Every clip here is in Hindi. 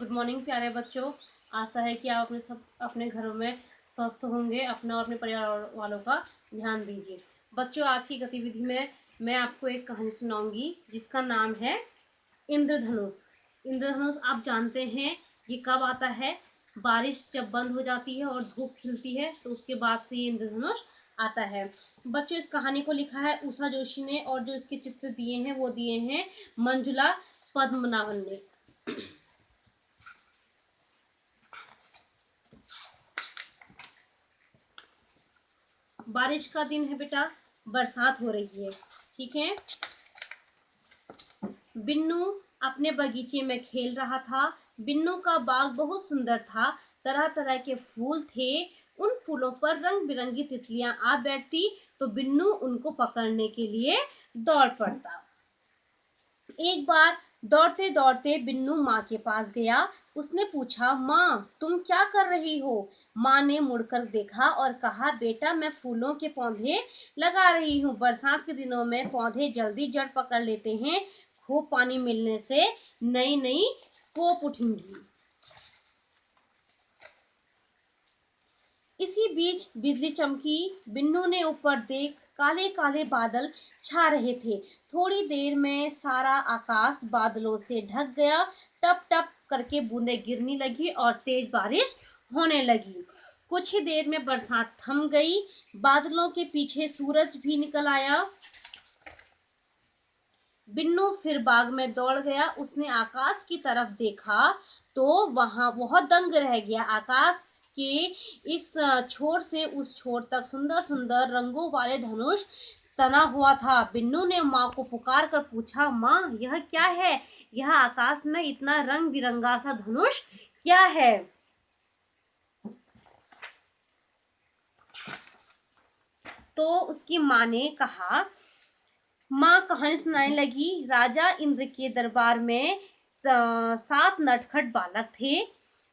गुड मॉर्निंग प्यारे बच्चों। आशा है कि आप अपने घरों में स्वस्थ होंगे। अपना और अपने परिवार वालों का ध्यान दीजिए। बच्चों, आज की गतिविधि में मैं आपको एक कहानी सुनाऊंगी जिसका नाम है इंद्रधनुष। इंद्रधनुष आप जानते हैं ये कब आता है? बारिश जब बंद हो जाती है और धूप खिलती है तो उसके बाद से ये इंद्रधनुष आता है। बच्चों, इस कहानी को लिखा है उषा जोशी ने और जो इसके चित्र दिए हैं वो दिए हैं मंजुला पद्मनाभन ने। बारिश का दिन है बेटा, बरसात हो रही है, ठीक है। बिन्नू अपने बगीचे में खेल रहा था। बिन्नू का बाग बहुत सुंदर था। तरह तरह के फूल थे। उन फूलों पर रंग बिरंगी तितलियां आ बैठती तो बिन्नू उनको पकड़ने के लिए दौड़ पड़ता। एक बार दौड़ते दौड़ते बिन्नू माँ के पास गया। उसने पूछा, माँ तुम क्या कर रही हो? माँ ने मुड़कर देखा और कहा, बेटा मैं फूलों के पौधे लगा रही हूँ। बरसात के दिनों में पौधे जल्दी जड़ पकड़ लेते हैं। खूब पानी मिलने से नई नई कोप उठेंगी। इसी बीच बिजली चमकी। बिन्नू ने ऊपर देख, काले काले बादल छा रहे थे। थोड़ी देर में सारा आकाश बादलों से ढक गया। टप टप करके बूंदें गिरने लगी और तेज बारिश होने लगी। कुछ ही देर में बरसात थम गई। बादलों के पीछे सूरज भी निकल आया। बिन्नू फिर बाग में दौड़ गया। उसने आकाश की तरफ देखा तो वहां बहुत दंग रह गया। आकाश के इस छोर से उस छोर तक सुंदर सुंदर रंगों वाले धनुष तना हुआ था। बिन्नू ने माँ को पुकार कर पूछा, माँ यह क्या है? यह आकाश में इतना रंग बिरंगा सा धनुष क्या है? तो उसकी माँ ने कहा, माँ कहानी सुनाने लगी। राजा इंद्र के दरबार में 7 नटखट बालक थे।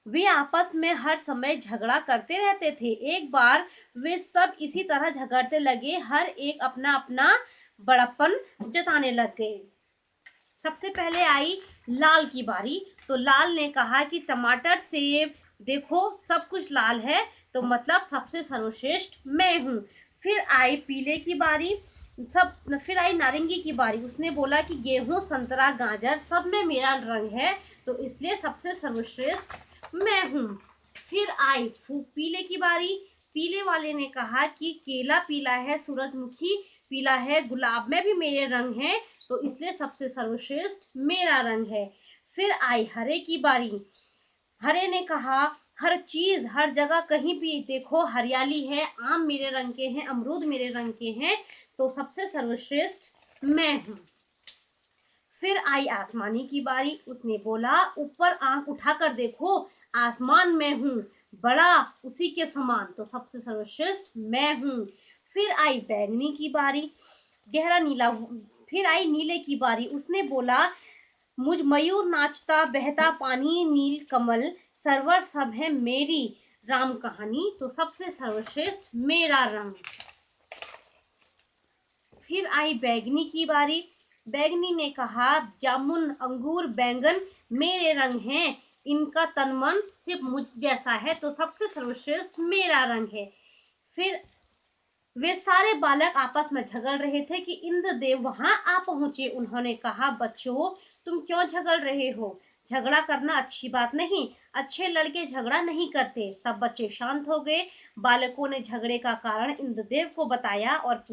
वे आपस में हर समय झगड़ा करते रहते थे। एक बार वे सब इसी तरह झगड़ते लगे। हर एक अपना अपना बड़प्पन जताने लग गए। सबसे पहले आई लाल की बारी। तो लाल ने कहा कि टमाटर सेब देखो सब कुछ लाल है तो मतलब सबसे सर्वश्रेष्ठ मैं हूँ। फिर आई पीले की बारी। फिर आई नारंगी की बारी। उसने बोला कि गेहूं संतरा गाजर सब में मेरा रंग है तो इसलिए सबसे सर्वश्रेष्ठ मैं हूँ। फिर आई पीले की बारी। पीले वाले ने कहा कि केला पीला है, सूरजमुखी पीला है, गुलाब में भी मेरे रंग हैं तो इसलिए सबसे सर्वश्रेष्ठ मेरा रंग है। फिर आई हरे की बारी। हरे ने कहा, हर चीज हर जगह कहीं भी देखो हरियाली है, आम मेरे रंग के हैं, अमरूद मेरे रंग के हैं तो सबसे सर्वश्रेष्ठ मैं हूँ। फिर आई आसमानी की बारी। उसने बोला, ऊपर आंख उठाकर देखो आसमान में हूँ, बड़ा उसी के समान तो सबसे सर्वश्रेष्ठ मैं हूँ। फिर आई बैंगनी की बारी, गहरा नीला। फिर आई नीले की बारी। उसने बोला, मुझ मयूर नाचता बहता पानी नील कमल सरवर सब है मेरी राम कहानी तो सबसे सर्वश्रेष्ठ मेरा रंग। फिर आई बैगनी की बारी। बैगनी ने कहा, जामुन अंगूर बैंगन मेरे रंग हैं, इनका तन मन सिर्फ मुझ जैसा है तो सबसे सर्वश्रेष्ठ मेरा रंग है। फिर वे सारे बालक आपस में झगड़ रहे थे कि इंद्रदेव वहां आ पहुंचे। उन्होंने कहा, बच्चों तुम क्यों झगड़ रहे हो? झगड़ा करना अच्छी बात नहीं। अच्छे लड़के झगड़ा नहीं करते। सब बच्चे शांत हो गए। बालकों ने झगड़े का कारण इंद्रदेव को बताया और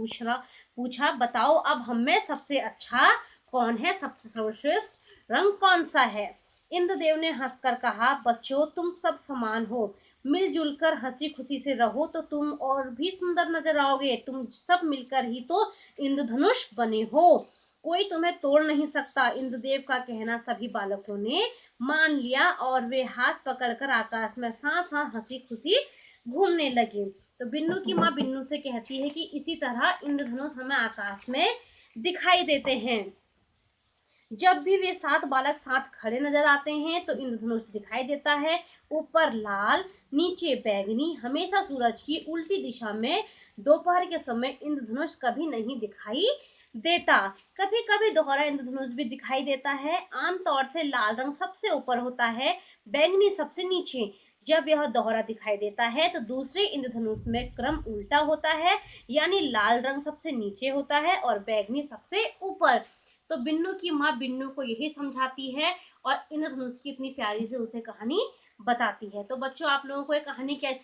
पूछा, बताओ अब हम में सबसे अच्छा कौन है? सबसे सर्वश्रेष्ठ रंग कौन सा है? इंद्रदेव ने हंसकर कहा, बच्चों तुम सब समान हो, मिलजुल कर हंसी खुशी से रहो तो तुम और भी सुंदर नजर आओगे। तुम सब मिलकर ही तो इंद्रधनुष बने हो, कोई तुम्हें तोड़ नहीं सकता। इंद्रदेव का कहना सभी बालकों ने मान लिया और वे हाथ पकड़कर आकाश में साथ साथ हंसी खुशी घूमने लगे। तो बिन्नू की माँ बिन्नू से कहती है कि इसी तरह इंद्रधनुष हमें आकाश में दिखाई देते हैं। जब भी वे 7 बालक साथ खड़े नजर आते हैं तो इंद्रधनुष दिखाई देता है। ऊपर लाल, नीचे बैगनी, हमेशा सूरज की उल्टी दिशा में। दोपहर के समय इंद्रधनुष कभी नहीं दिखाई देता। कभी कभी दोहरा इंद्रधनुष भी दिखाई देता है। आमतौर से लाल रंग सबसे ऊपर होता है, बैंगनी सबसे नीचे। जब यह दोहरा दिखाई देता है तो दूसरे इंद्रधनुष में क्रम उल्टा होता है, यानी लाल रंग सबसे नीचे होता है और बैंगनी सबसे ऊपर। तो बिन्नू की माँ बिन्नू को यही समझाती है और इंद्रधनुष की इतनी प्यारी से उसे कहानी बताती है। तो बच्चों, आप लोगों को ये कहानी कैसी